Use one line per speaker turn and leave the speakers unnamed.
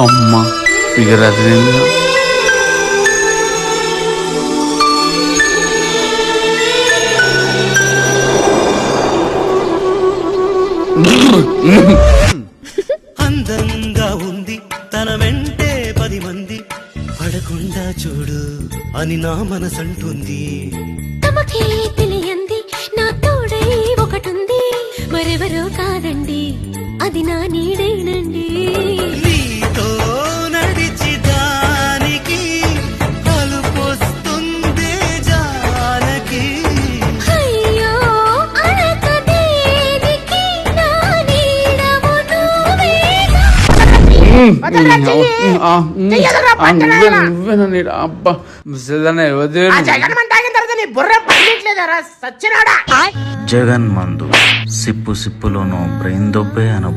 అమ్మ ఫిగర్ అది
అందంగా ఉంది తన వెంటే 10 మంది పడకుండా చూడు అని నా మనసంటుంది.
తమకే తెలియంది నా తోడై ఒకటుంది, మరెవరో కాదండి అది నా నీడేనండి.
నీతో నడిచి దానికి అలుపొస్తుంది జానకి.
అయ్యో అడక దేనికి నా నీడవు నువ్వేగా.
నువ్వేనా అబ్బా
జగన్ మందు సిప్పు సిప్పులోనో బ్రెయిన్ దొబ్బే అనుభూతి.